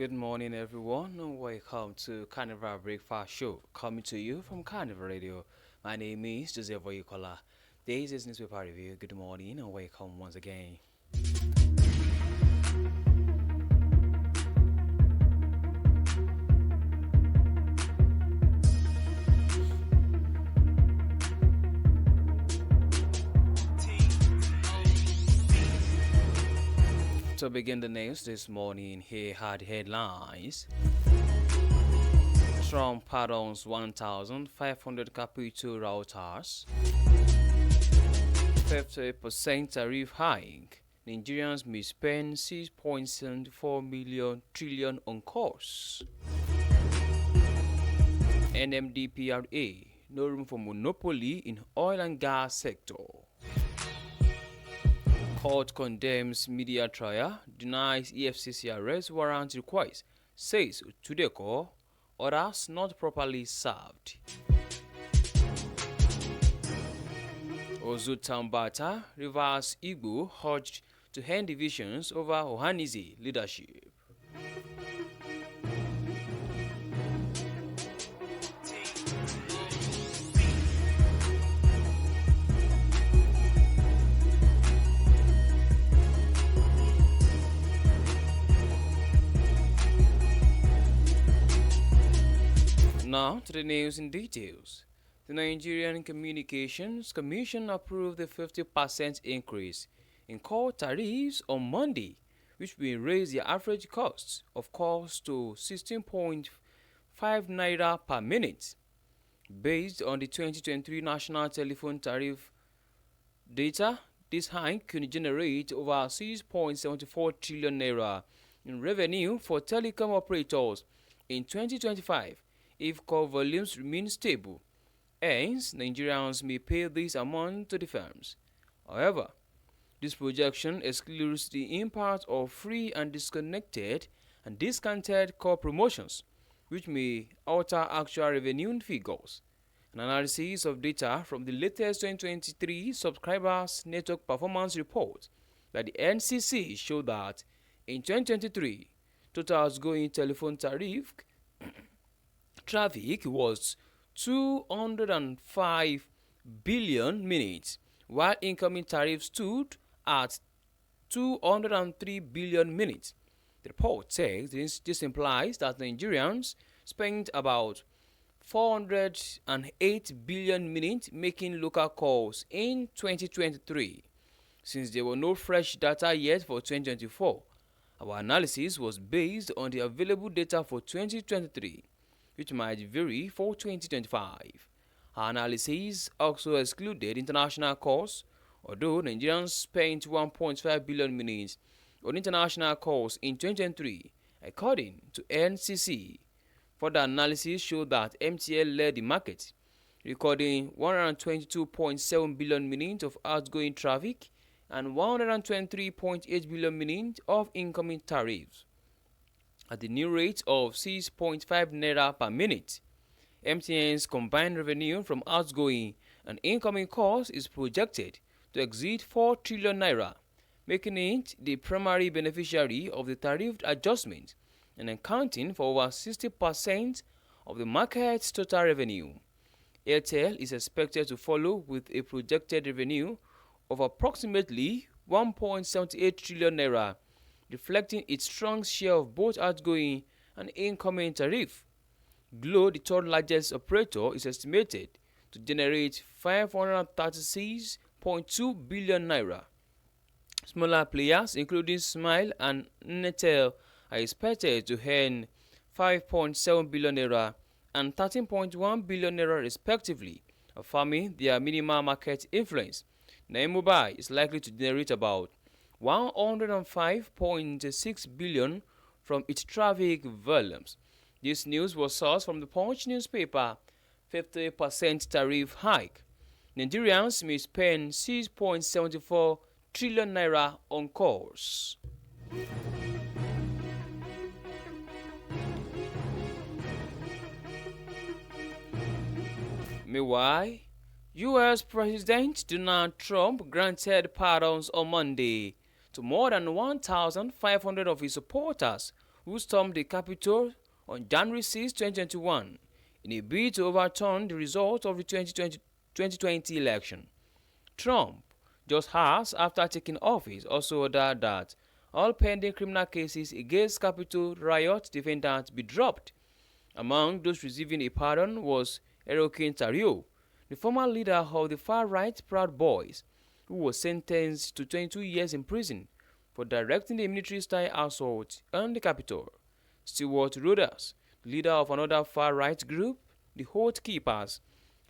Good morning, everyone, and welcome to Carnival Breakfast Show, coming to you from Carnival Radio. My name is Joseph Oyukola. This is newspaper review. Good morning, and welcome once again. To begin the news this morning, here had headlines. Trump pardons 1,500 Capital routers. 50% tariff hike. Nigerians may spend 6.74 million trillion on costs. NMDPRA, no room for monopoly in oil and gas sector. Court condemns media trial, denies EFCC arrest warrant request, says Tudeko, orders not properly served. Ozutambata, Rivers Igbo urged to end divisions over Ohanize leadership. Now to the news in details. The Nigerian Communications Commission approved the 50% increase in core tariffs on Monday, which will raise the average cost of calls to 16.5 naira per minute. Based on the 2023 National Telephone Tariff data, this hike could generate over 6.74 trillion naira in revenue for telecom operators in 2025 if call volumes remain stable. Hence, Nigerians may pay this amount to the firms. However, this projection excludes the impact of free and disconnected and discounted call promotions, which may alter actual revenue figures. An analysis of data from the latest 2023 Subscribers Network Performance Report by the NCC showed that in 2023, total outgoing telephone tariff traffic was 205 billion minutes, while incoming tariff stood at 203 billion minutes. The report says this implies that Nigerians spent about 408 billion minutes making local calls in 2023. Since there were no fresh data yet for 2024, our analysis was based on the available data for 2023, which might vary for 2025. Our analysis also excluded international calls, although Nigerians spent 1.5 billion minutes on international calls in 2023, according to NCC. Further analysis showed that MTL led the market, recording 122.7 billion minutes of outgoing traffic and 123.8 billion minutes of incoming tariffs. At the new rate of 6.5 naira per minute, MTN's combined revenue from outgoing and incoming calls is projected to exceed 4 trillion naira, making it the primary beneficiary of the tariff adjustment and accounting for over 60% of the market's total revenue. Airtel is expected to follow with a projected revenue of approximately 1.78 trillion naira, reflecting its strong share of both outgoing and incoming tariff. Glo, the third largest operator, is estimated to generate 536.2 billion naira. Smaller players, including Smile and Netel, are expected to earn 5.7 billion naira and 13.1 billion naira respectively, affirming their minimal market influence. Mobile is likely to generate about 105.6 billion from its traffic volumes. This news was sourced from the Punch newspaper. 50% tariff hike. Nigerians may spend 6.74 trillion naira on calls. Meanwhile, U.S. President Donald Trump granted pardons on Monday to more than 1,500 of his supporters who stormed the Capitol on January 6, 2021, in a bid to overturn the result of the 2020 election. Trump, just hours after taking office, also ordered that all pending criminal cases against Capitol riot defendants be dropped. Among those receiving a pardon was Erokin Tario, the former leader of the far-right Proud Boys, who was sentenced to 22 years in prison for directing a military-style assault on the Capitol. Stewart Rhodes, leader of another far-right group, the Oath Keepers,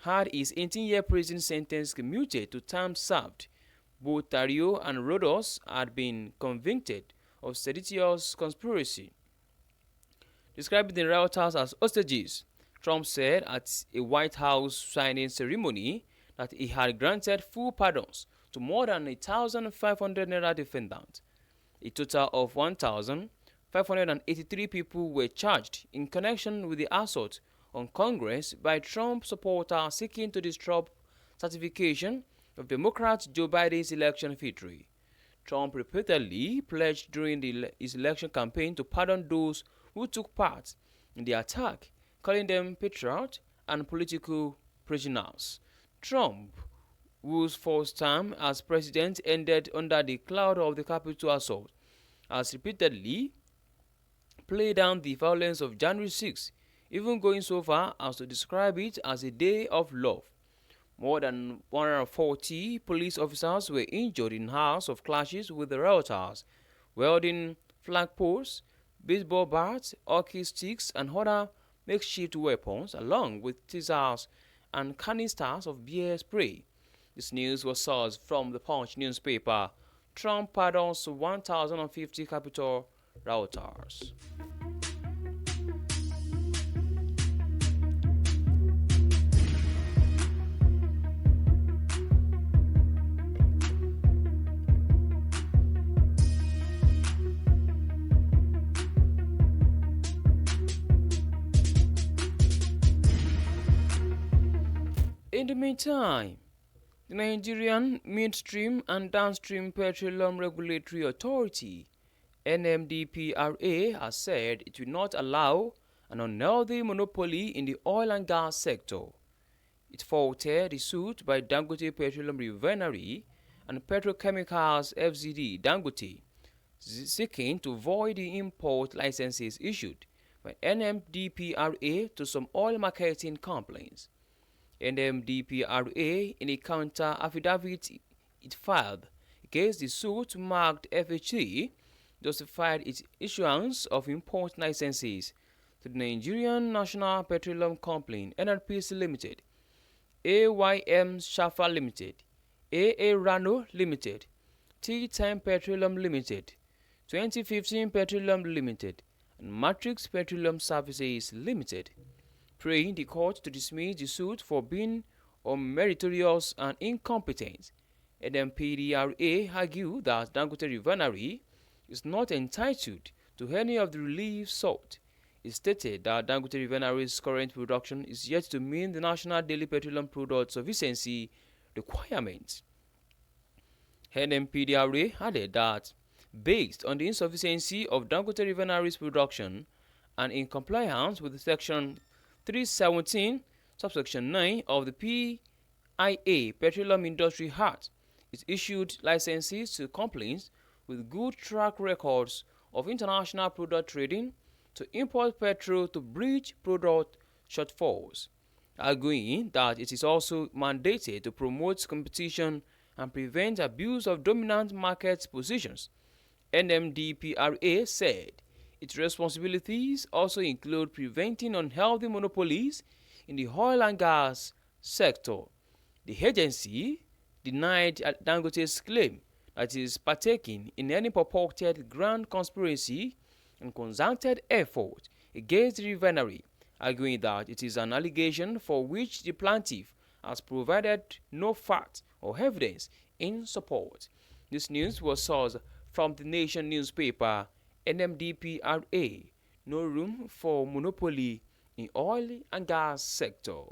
had his 18-year prison sentence commuted to term served. Both Tario and Rhodes had been convicted of seditious conspiracy. Describing the rioters as hostages, Trump said at a White House signing ceremony that he had granted full pardons to more than 1,500 Naira defendants. A total of 1,583 people were charged in connection with the assault on Congress by Trump supporters seeking to disrupt certification of Democrat Joe Biden's election victory. Trump repeatedly pledged during his election campaign to pardon those who took part in the attack, calling them patriots and political prisoners. Trump, whose first term as president ended under the cloud of the Capitol assault, has repeatedly played down the violence of January 6, even going so far as to describe it as a day of love. More than 140 police officers were injured in hours of clashes with the rioters, wielding flagpoles, baseball bats, hockey sticks, and other makeshift weapons, along with teasers and canisters of beer spray. This news was sourced from the Punch newspaper. Trump pardons 1,050 Capitol rioters. In the meantime, the Nigerian Midstream and Downstream Petroleum Regulatory Authority (NMDPRA) has said it will not allow an unhealthy monopoly in the oil and gas sector. It faulted the suit by Dangote Petroleum Refinery and Petrochemicals FZD Dangote, seeking to void the import licenses issued by NMDPRA to some oil marketing companies. NMDPRA, in a counter affidavit it filed against the suit marked FHC, justified its issuance of import licenses to the Nigerian National Petroleum Company (NNPC) Limited, AYM Shafa Limited, AA Rano Limited, T10 Petroleum Limited, 2015 Petroleum Limited, and Matrix Petroleum Services Limited, praying the court to dismiss the suit for being unmeritorious and incompetent. NMPDRA argued that Dangote Refinery is not entitled to any of the relief sought. It stated that Dangote Refinery's current production is yet to meet the National Daily Petroleum Product Sufficiency requirements. NMPDRA added that, based on the insufficiency of Dangote Refinery's production and in compliance with Section 317, subsection 9 of the PIA Petroleum Industry Act, it issued licenses to companies with good track records of international product trading to import petrol to bridge product shortfalls, arguing that it is also mandated to promote competition and prevent abuse of dominant market positions. NMDPRA said its responsibilities also include preventing unhealthy monopolies in the oil and gas sector. The agency denied Dangote's claim that it is partaking in any purported grand conspiracy and concerted effort against the refinery, arguing that it is an allegation for which the plaintiff has provided no fact or evidence in support. This news was sourced from the Nation newspaper. NMDPRA, no room for monopoly in oil and gas sector.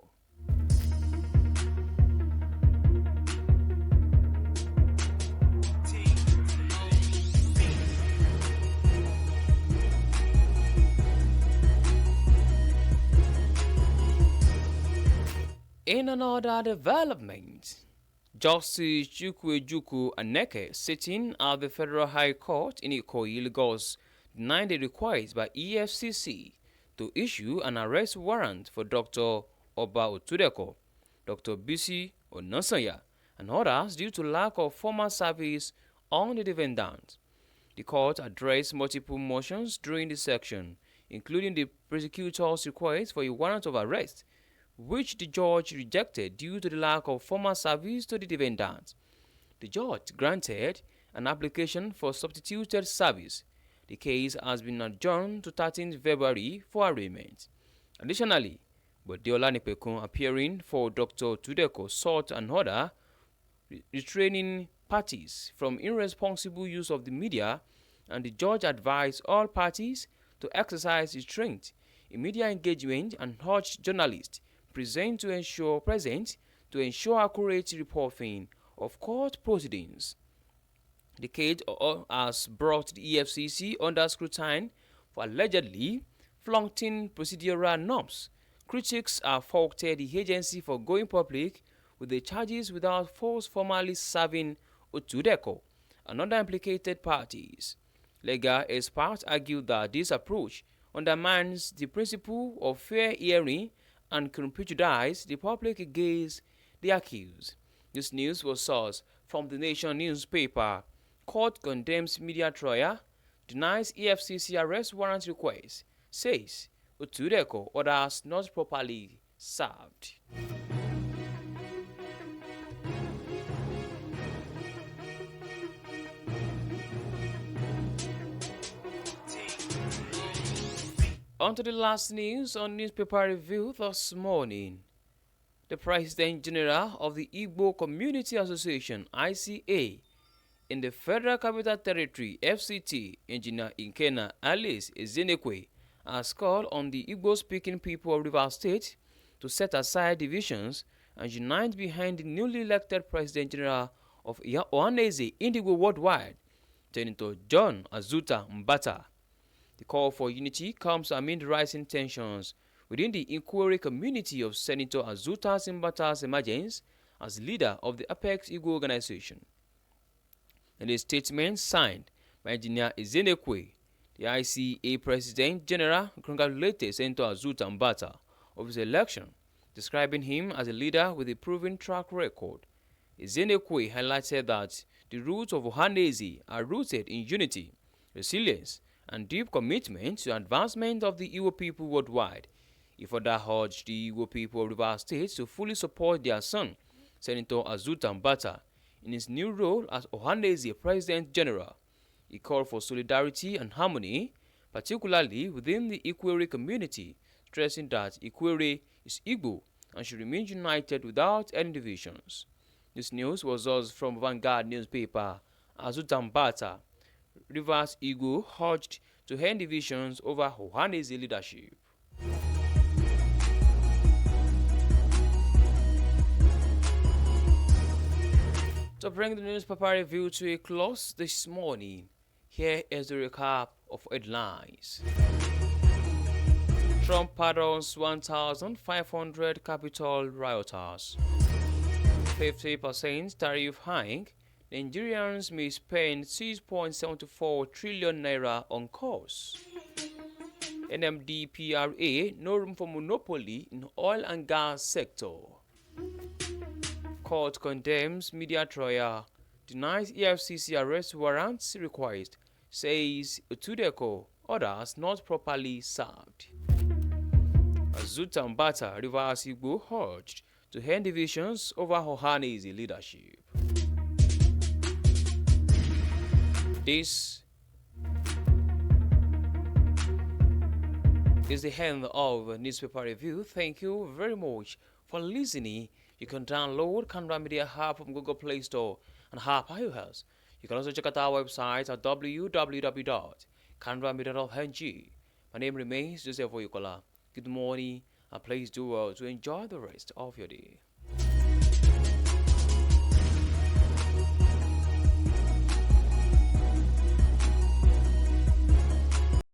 In another development, Justice Chukwuejuku Aneke, sitting at the Federal High Court in Ikoyi, Lagos, denied the request by EFCC to issue an arrest warrant for Dr. Oba Otudeko, Dr. Bisi Onasanya, and others due to lack of formal service on the defendants. The court addressed multiple motions during the section, including the prosecutor's request for a warrant of arrest, which the judge rejected due to the lack of formal service to the defendants. The judge granted an application for substituted service. The case has been adjourned to 13th February for arraignment. Additionally, Bodeola Nipekun, appearing for Dr. Tudeko, sought an order restraining parties from irresponsible use of the media, and the judge advised all parties to exercise restraint in media engagement and urged journalists present to ensure accurate reporting of court proceedings. The case has brought the EFCC under scrutiny for allegedly flaunting procedural norms. Critics have faulted the agency for going public with the charges without first formally serving Otudeko and other implicated parties. Legal experts argue that this approach undermines the principle of fair hearing and can prejudice the public against the accused. This news was sourced from the Nation newspaper. Court condemns media trial, denies EFCC arrest warrant request, says Otudeko orders not properly served. On to the last news on Newspaper Review this morning. The President General of the Igbo Community Association (ICA) in the Federal Capital Territory (FCT), Engineer Ikenna Alice Ezenekwe, has called on the Igbo-speaking people of Rivers State to set aside divisions and unite behind the newly elected President General of Ohanaeze Indigo Worldwide, Senator John Azuta Mbata. The call for unity comes amid rising tensions within the inquiry community of Senator Azuta Mbata's emergence as leader of the Apex Igbo organization. In a statement signed by Engineer Ezenekwe, the ICA President General congratulated Senator Azuta Mbata of his election, describing him as a leader with a proven track record. Ezenekwe highlighted that the roots of Ohanaeze are rooted in unity, resilience, and deep commitment to advancement of the Igbo people worldwide. He further urged the Igbo people of Rivers State to fully support their son, Senator Azuta Mbata, in his new role as Ohanaeze President General. He called for solidarity and harmony, particularly within the Ikwere community, stressing that Ikwere is Igbo and should remain united without any divisions. This news was us from Vanguard newspaper. Azuta Mbata, Rivers Igbo, urged to end divisions over Ohanaeze leadership. To bring the newspaper review to a close this morning, here is the recap of headlines. Trump pardons 1,500 Capitol rioters. 50% tariff hike. Nigerians may spend 6.74 trillion naira on costs. NMDPRA, no room for monopoly in oil and gas sector. Court condemns media trial, denies EFCC arrest warrants request, says Otudeko orders not properly served. Azuta Mbata, Rivers Igbo, urged to end divisions over Ohanaeze leadership. This is the end of newspaper review. Thank you very much for listening. You can download Carnival Media app from Google Play Store and app iOS. You can also check out our website at www.carnivalmedia.ng. My name remains Joseph Oyukola. Good morning and please do well to enjoy the rest of your day.